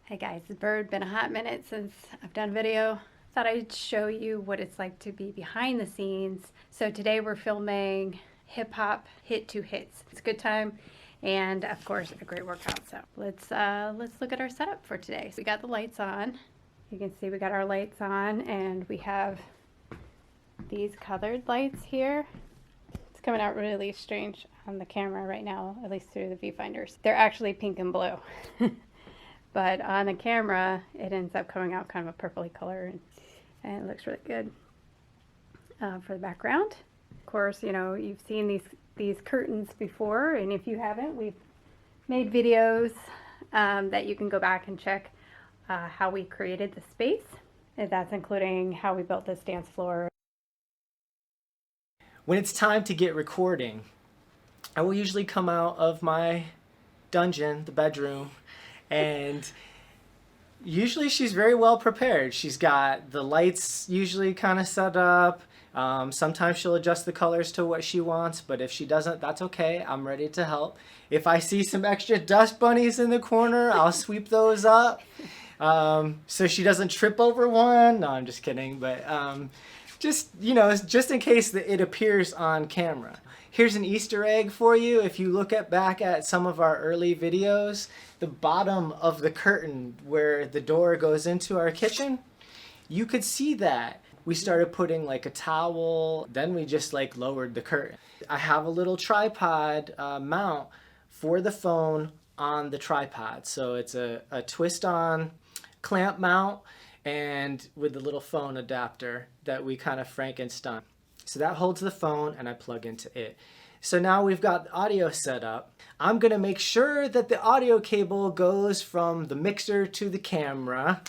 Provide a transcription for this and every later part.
Hey guys, it's Bird. Been a hot minute since I've done a video. Thought I'd show you what it's like to be behind the scenes. So today we're filming hip hop hit to hits. It's a good time and of course a great workout. So let's look at our setup for today. So we got the lights on. You can see we got our lights on and we have these colored lights here. It's coming out really strange on the camera right now, at least through the viewfinders. They're actually pink and blue. But on the camera, it ends up coming out kind of a purpley color, and it looks really good for the background. Of course, you know, you've seen these curtains before, and if you haven't, we've made videos that you can go back and check how we created the space. And that's including how we built this dance floor. When it's time to get recording, I will usually come out of my dungeon, the bedroom, and usually she's very well prepared. She's got the lights usually kind of set up. Sometimes she'll adjust the colors to what she wants, but if she doesn't, that's okay. I'm ready to help. If I see some extra dust bunnies in the corner, I'll sweep those up so she doesn't trip over one. No, I'm just kidding, but just, you know, just in case that it appears on camera. Here's an Easter egg for you. If you look back at some of our early videos, the bottom of the curtain where the door goes into our kitchen, you could see that. We started putting like a towel, then we just like lowered the curtain. I have a little tripod mount for the phone on the tripod. So it's a twist-on clamp mount and with the little phone adapter that we kind of Frankenstein. So that holds the phone and I plug into it. So now we've got the audio set up. I'm gonna make sure that the audio cable goes from the mixer to the camera.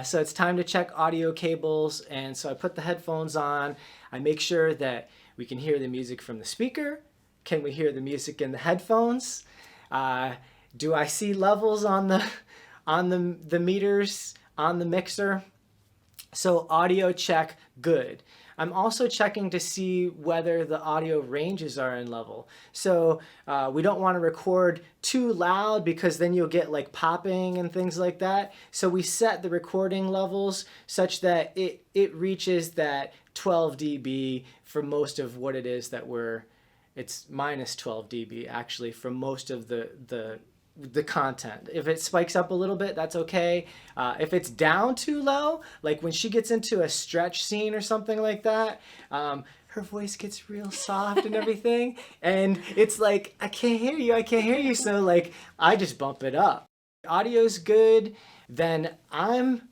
So it's time to check audio cables, and so I put the headphones on. I make sure that we can hear the music from the speaker. Can we hear the music in the headphones? Do I see levels on the meters on the mixer? So audio check, good. I'm also checking to see whether the audio ranges are in level. So we don't want to record too loud because then you'll get like popping and things like that. So we set the recording levels such that it reaches that 12 dB for most of what it is that it's minus 12 dB actually for most of the content. If it spikes up a little bit, that's okay. If it's down too low, like when she gets into a stretch scene or something like that, her voice gets real soft and everything, and it's like, I can't hear you, so like I just bump it up. Audio's good, then I'm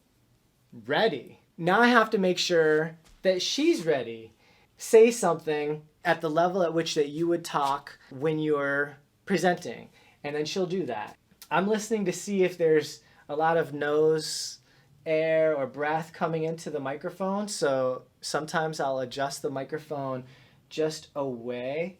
ready. Now I have to make sure that she's ready. Say something at the level at which that you would talk when you're presenting. And then she'll do that. I'm listening to see if there's a lot of nose air or breath coming into the microphone. So sometimes I'll adjust the microphone just away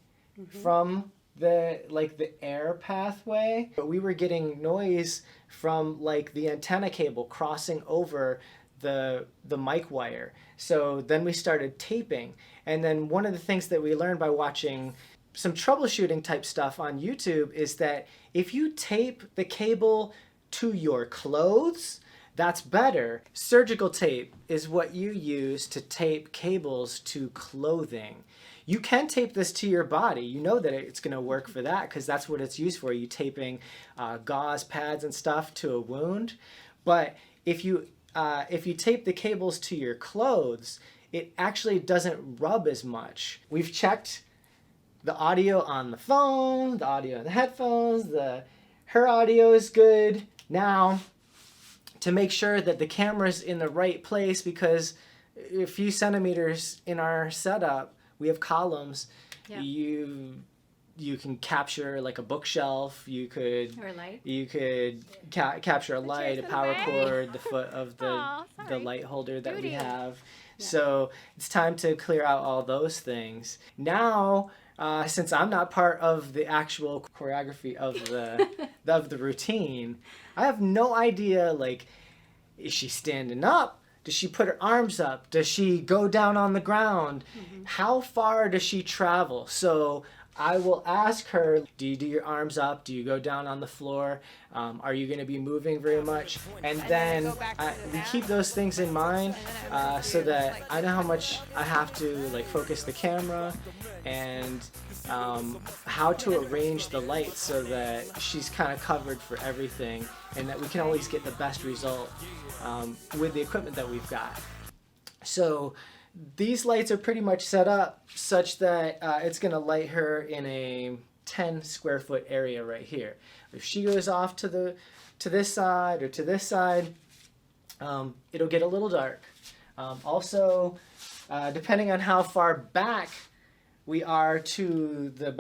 from the air pathway. But we were getting noise from like the antenna cable crossing over the mic wire. So then we started taping. And then one of the things that we learned by watching some troubleshooting type stuff on YouTube is that if you tape the cable to your clothes, that's better. Surgical tape is what you use to tape cables to clothing. You can tape this to your body. You know that it's going to work for that because that's what it's used for. You taping gauze pads and stuff to a wound. But if you tape the cables to your clothes, it actually doesn't rub as much. We've checked the audio on the phone, the audio on the headphones, her audio is good. Now, to make sure that the camera's in the right place, because a few centimeters in our setup, we have columns. Yeah. You can capture like a bookshelf. You could Or light. You could capture a light, a power cord, the foot of the light holder that we have. Yeah. So it's time to clear out all those things. Now, since I'm not part of the actual choreography of the routine, I have no idea, like, is she standing up? Does she put her arms up? Does she go down on the ground? How far does she travel? So I will ask her, do you do your arms up? Do you go down on the floor? Are you going to be moving very much? And then we keep those things in mind so that I know how much I have to like focus the camera and how to arrange the lights so that she's kind of covered for everything and that we can always get the best result with the equipment that we've got. So these lights are pretty much set up such that it's going to light her in a 10 square foot area right here. If she goes off to this side or to this side, it'll get a little dark. Also, depending on how far back we are to the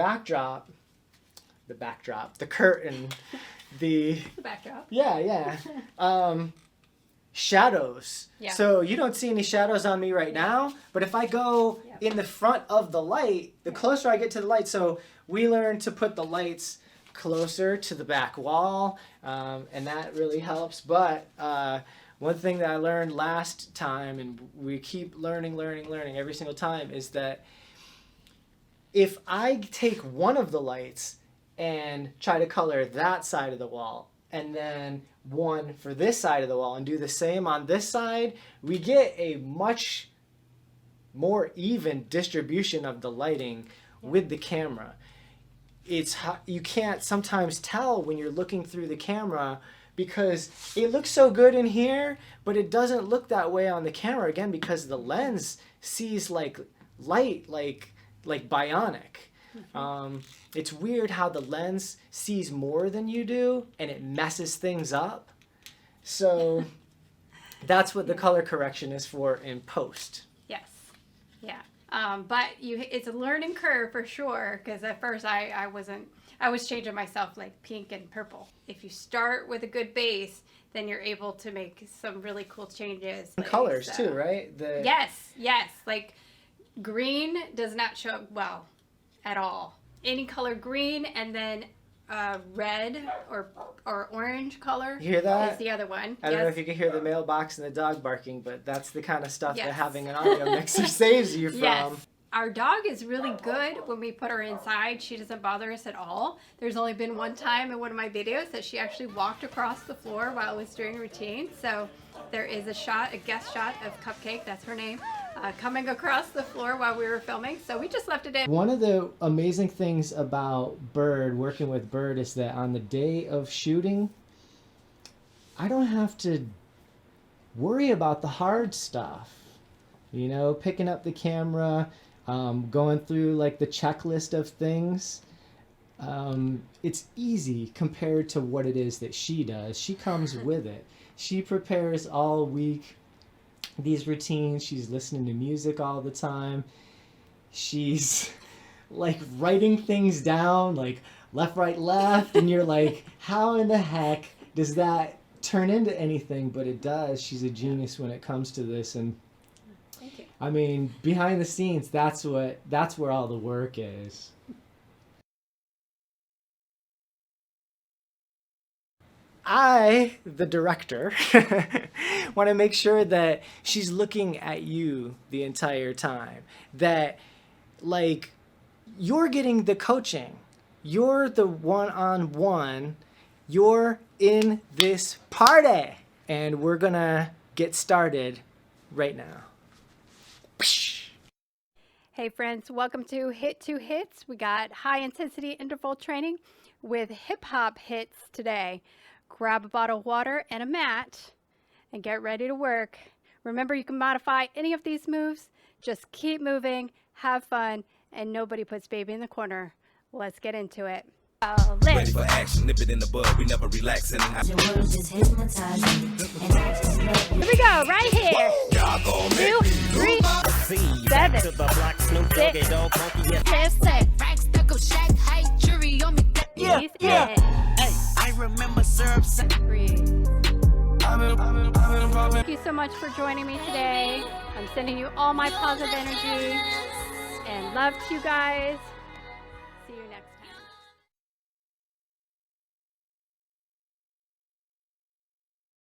curtain, the backdrop. Yeah. Shadows. Yeah. So you don't see any shadows on me right now, but if I go in the front of the light, the closer I get to the light, so we learn to put the lights closer to the back wall, and that really helps. But one thing that I learned last time, and we keep learning every single time, is that if I take one of the lights and try to color that side of the wall, and then one for this side of the wall and do the same on this side, we get a much more even distribution of the lighting with the camera. You can't sometimes tell when you're looking through the camera because it looks so good in here, but it doesn't look that way on the camera, again, because the lens sees like light like bionic. It's weird how the lens sees more than you do and it messes things up. So that's what the color correction is for in post. Yes. Yeah. But it's a learning curve for sure, because at first I was changing myself like pink and purple. If you start with a good base, then you're able to make some really cool changes. Like, colors too, right? Yes. Like green does not show up well at all. Any color green, and then red or orange color. You hear that? Is the other one. I don't know if you can hear the mailbox and the dog barking, but that's the kind of stuff that having an audio mixer saves you from. Yes. Our dog is really good when we put her inside. She doesn't bother us at all. There's only been one time in one of my videos that she actually walked across the floor while I was doing routine. So there is a guest shot of Cupcake, that's her name, coming across the floor while we were filming. So we just left it in. One of the amazing things about working with Bird, is that on the day of shooting, I don't have to worry about the hard stuff. You know, picking up the camera, going through like the checklist of things. It's easy compared to what it is that she does. She comes with it. She prepares all week these routines. She's listening to music all the time. She's like writing things down, like left, right, left, and you're like, how in the heck does that turn into anything? But it does. She's a genius when it comes to this. And thank you. I mean, behind the scenes, that's where all the work is. I, the director, want to make sure that she's looking at you the entire time. That, like, you're getting the coaching. You're the one-on-one. You're in this party. And we're going to get started right now. Hey friends, welcome to HIIT to HIITs. We got high intensity interval training with hip hop hits today. Grab a bottle of water and a mat and get ready to work. Remember, you can modify any of these moves. Just keep moving, have fun, and nobody puts baby in the corner. Let's get into it. Ready for action, nip it in the bud, we never relax. Here we go, right here. 2, 3, 7, 6, 7. I remember syrup. Thank you so much for joining me today. I'm sending you all my positive energy and love to you guys.